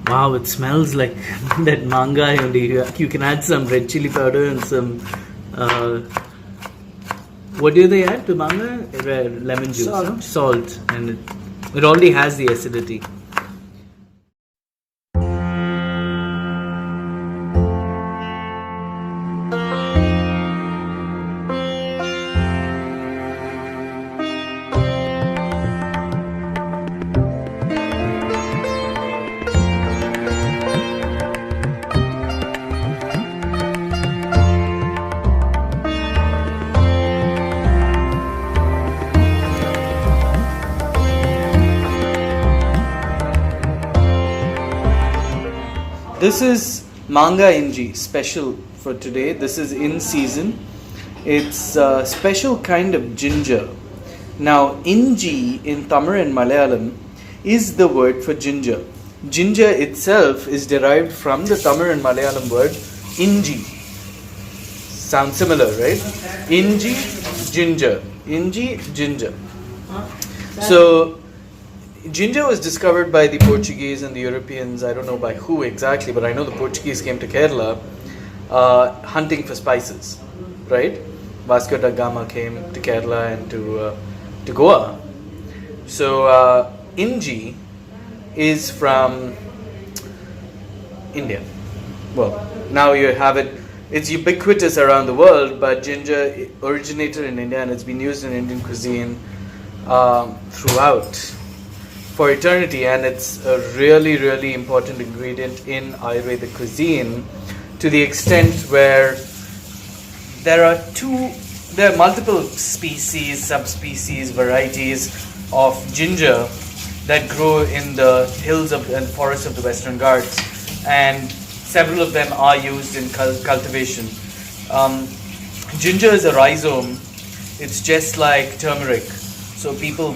Wow, it smells like that mangai only. You can add some red chili powder and some. What do they add to mangai? Lemon juice, Salt. no? Salt, and it already has the acidity. This is Mangai Ingi special for today. This is in season. It's a special kind of ginger. Now, Ingi in Tamil and Malayalam is the word for ginger. Ginger itself is derived from the Tamil and Malayalam word Ingi. Sounds similar, right? Ingi, ginger. Ingi, ginger. So, ginger was discovered by the Portuguese and the Europeans. I don't know by who exactly, but I know the Portuguese came to Kerala hunting for spices, right? Vasco da Gama came to Kerala and to Goa. So Ingi is from India. Well, now you have it. It's ubiquitous around the world, but ginger originated in India and it's been used in Indian cuisine throughout for eternity, and it's a really, really important ingredient in Ayurvedic cuisine, to the extent where there are multiple species, subspecies, varieties of ginger that grow in the hills and forests of the Western Ghats, and several of them are used in cultivation. Ginger is a rhizome. It's just like turmeric. So people,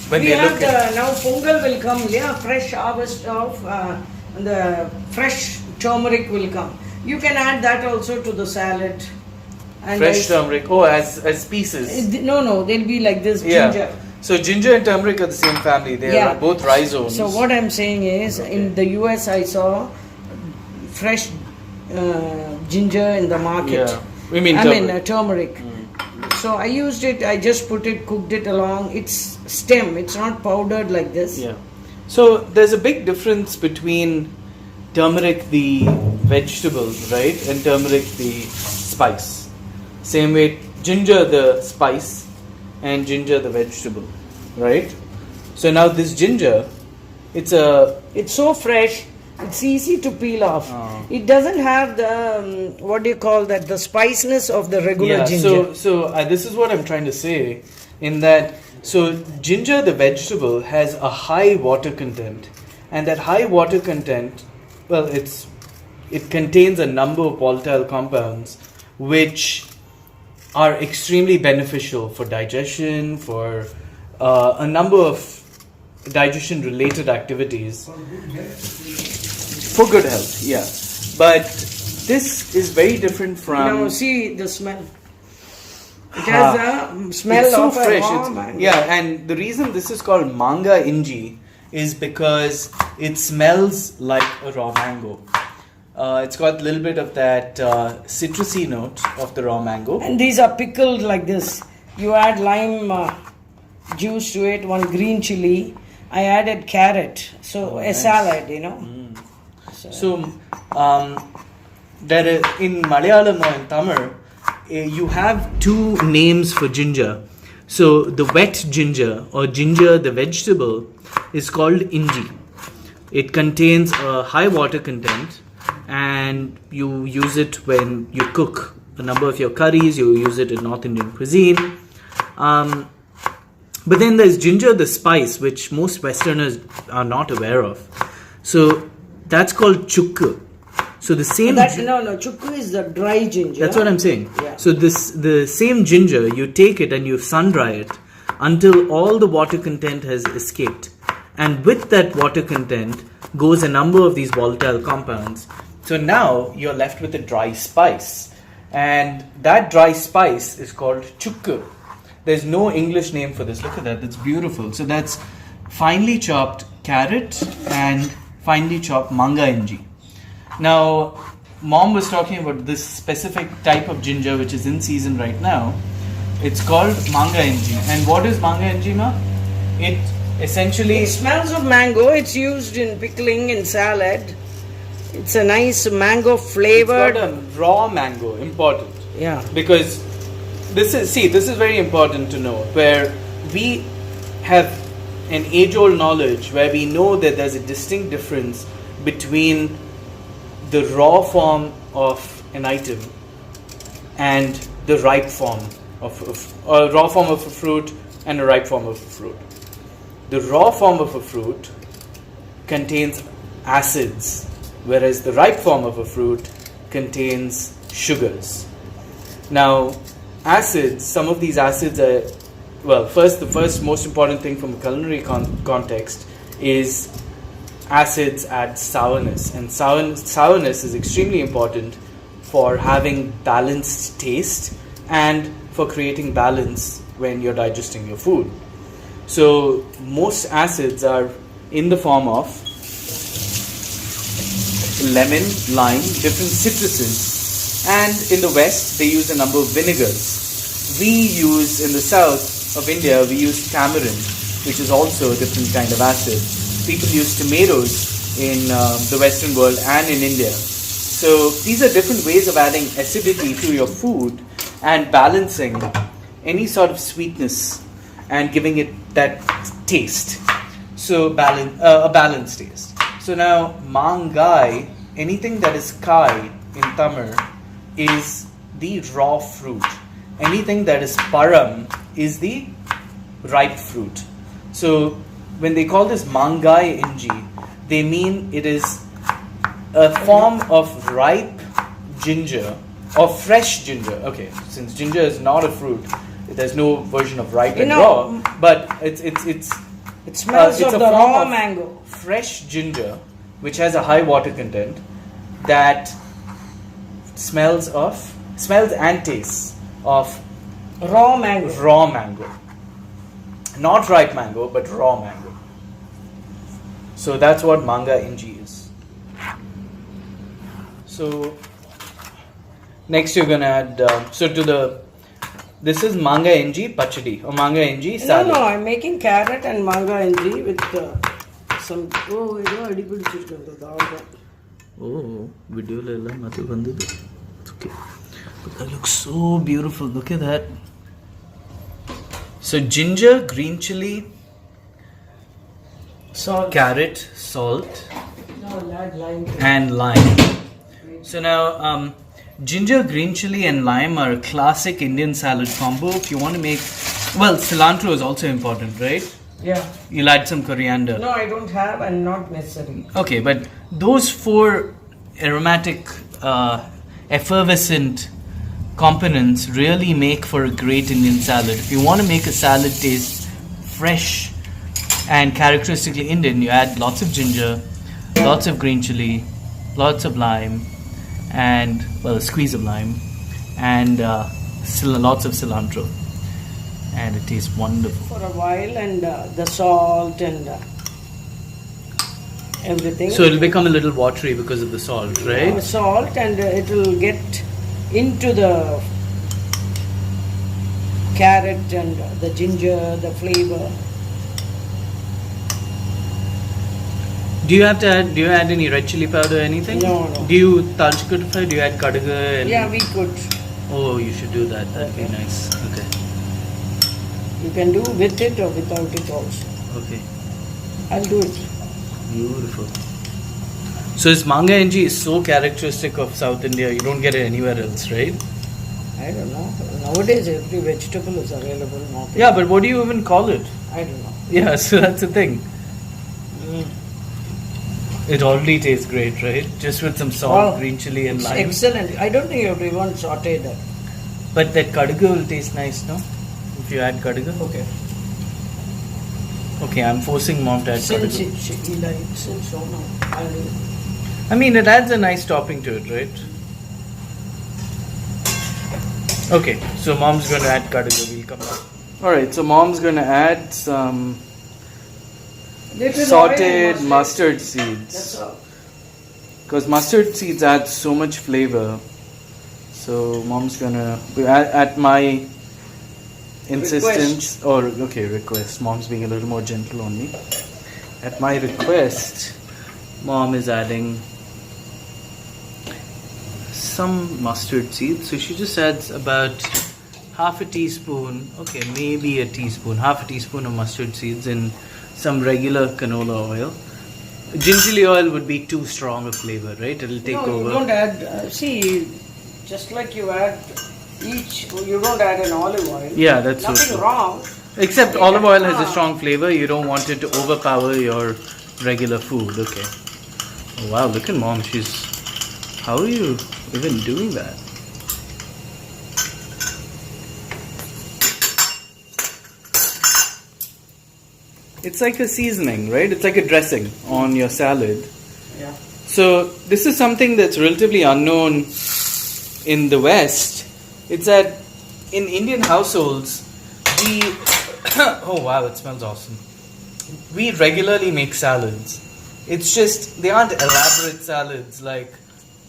when we they have look at now Pongal will come, fresh harvest of the fresh turmeric will come. You can add that also to the salad. And fresh turmeric, as pieces. No, they'll be like this ginger. So ginger and turmeric are the same family. They are both rhizomes. So what I'm saying is, in the US I saw fresh ginger in the market. Yeah. We mean turmeric. Turmeric. So I used it, I just put it, cooked it along. It's stem, it's not powdered like this. Yeah. So there's a big difference between turmeric the vegetable, right, and turmeric the spice. Same way, ginger the spice and ginger the vegetable, right? So now this ginger, it's so fresh. It's easy to peel off. It doesn't have the the spiciness of the regular ginger. So this is what I'm trying to say, in that ginger the vegetable has a high water content, and that high water content, it contains a number of volatile compounds which are extremely beneficial for digestion, for a number of digestion related activities. For good health, yeah. But this is very different from... Now see the smell. It has a smell so of fresh. a raw mango. Yeah, and the reason this is called Mangai Ingi is because it smells like a raw mango. It's got a little bit of that citrusy note of the raw mango. And these are pickled like this. You add lime juice to it, one green chili. I added carrot. So a salad, So, there in Malayalam or in Tamil, you have two names for ginger. So, the wet ginger or ginger the vegetable is called Ingi. It contains a high water content, and you use it when you cook a number of your curries. You use it in North Indian cuisine. But then there's ginger the spice, which most Westerners are not aware of. So that's called chukku. So the same... chukku is the dry ginger. That's what I'm saying. Yeah. So the same ginger, you take it and you sun dry it until all the water content has escaped. And with that water content goes a number of these volatile compounds. So now you're left with a dry spice. And that dry spice is called chukku. There's no English name for this. Look at that. That's beautiful. So that's finely chopped carrot and finely chopped Mangai Ingi. Now, Mom was talking about this specific type of ginger which is in season right now. It's called Mangai Ingi. And what is Mangai Ingi, Ma? It essentially... It smells of mango. It's used in pickling, in salad. It's a nice mango flavored. It's got a raw mango, important. Yeah. Because this is very important to know, where we have an age-old knowledge where we know that there's a distinct difference between the raw form of an item and the ripe form of a raw form of a fruit and a ripe form of a fruit. The raw form of a fruit contains acids, whereas the ripe form of a fruit contains sugars. Now, acids, some of these acids are, well, the first most important thing from a culinary context is acids add sourness, and sourness is extremely important for having balanced taste and for creating balance when you're digesting your food. So most acids are in the form of lemon, lime, different citruses, and in the West they use a number of vinegars. We use, in the south of India, we use tamarind, which is also a different kind of acid. People use tomatoes in the Western world and in India. So these are different ways of adding acidity to your food and balancing any sort of sweetness and giving it that taste. So a balanced taste. So now Mangai, anything that is kai in Tamil, is the raw fruit. Anything that is param is the ripe fruit. So when they call this Mangai Ingi, they mean it is a form of ripe ginger or fresh ginger. Okay, since ginger is not a fruit, there's no version of ripe and raw, but it's it smells of the raw mango. Fresh ginger, which has a high water content, that smells and tastes of raw mango. Raw mango. Not ripe mango, but raw mango. So that's what Mangai Ingi is. So next you're gonna add this is Mangai Ingi pachadi or Mangai Ingi salad. No, I'm making carrot and Mangai Ingi with some. Video it's okay. But that looks so beautiful. Look at that. So ginger, green chili, salt, carrot, salt, lime. And lime. So now ginger, green chili and lime are a classic Indian salad combo. If you want to make, cilantro is also important, right? Yeah. You'll add some coriander. No, I don't have and not necessary. Okay, but those four aromatic, effervescent components really make for a great Indian salad. If you want to make a salad taste fresh and characteristically Indian, you add lots of ginger, lots of green chili, lots of lime, and a squeeze of lime, and lots of cilantro, and it tastes wonderful. For a while, and the salt and everything. So it'll become a little watery because of the salt, right? Salt, and it will get into the carrot and the ginger, the flavor. Do you add any red chili powder or anything? No. Do you talchikutify? Do you add kadaga? Yeah, we could. Oh, you should do that. That'd be nice. Okay. You can do with it or without it also. Okay. I'll do it. Beautiful. So this Mangai Ingi is so characteristic of South India. You don't get it anywhere else, right? I don't know. Nowadays every vegetable is available. Yeah, but what do you even call it? I don't know. Yeah, so that's the thing. It already tastes great, right? Just with some salt, green chili and lime. Excellent. I don't think you have to even saute that. But that kadaga will taste nice, no? If you add kadaga? Okay. Okay, I'm forcing Mom to add kadaga. Since he likes it, so now I'll do it. I mean, it adds a nice topping to it, right? Okay, so Mom's going to add kadaga. We'll come back. Alright, so Mom's going to add some Little oil and sauteed mustard seeds. That's all. Because mustard seeds add so much flavor. So mom's gonna, at my insistence, request. Mom's being a little more gentle on me. At my request, mom is adding some mustard seeds. So she just adds about half a teaspoon, maybe a teaspoon, half a teaspoon of mustard seeds in some regular canola oil. Gingerly oil would be too strong a flavor, right? It'll take over. You don't add, just like you add you don't add an olive oil. Yeah, that's nothing wrong. Except olive oil has a strong flavor. You don't want it to overpower your regular food. Okay. Oh, wow, look at mom. How are you even doing that? It's like a seasoning, right? It's like a dressing on your salad. Yeah. So this is something that's relatively unknown in the West. It's that in Indian households, oh wow, it smells awesome. We regularly make salads. It's just, they aren't elaborate salads like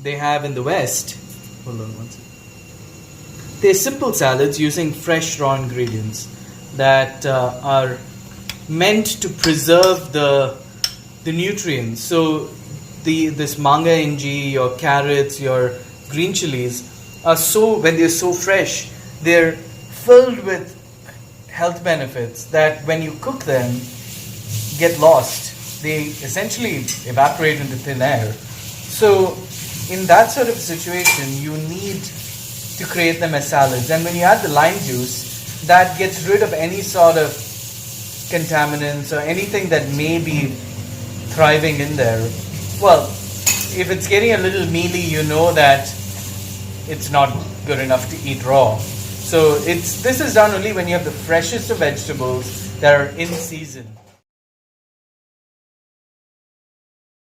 they have in the West. Hold on one second. They're simple salads using fresh raw ingredients that are meant to preserve the nutrients. So this mangai ingi, your carrots, your green chilies are when they're so fresh, they're filled with health benefits that when you cook them get lost. They essentially evaporate into thin air. So in that sort of situation, you need to create them as salads. And when you add the lime juice, that gets rid of any sort of contaminants or anything that may be thriving in there. Well, if it's getting a little mealy, you know that it's not good enough to eat raw. So this is done only when you have the freshest of vegetables that are in season.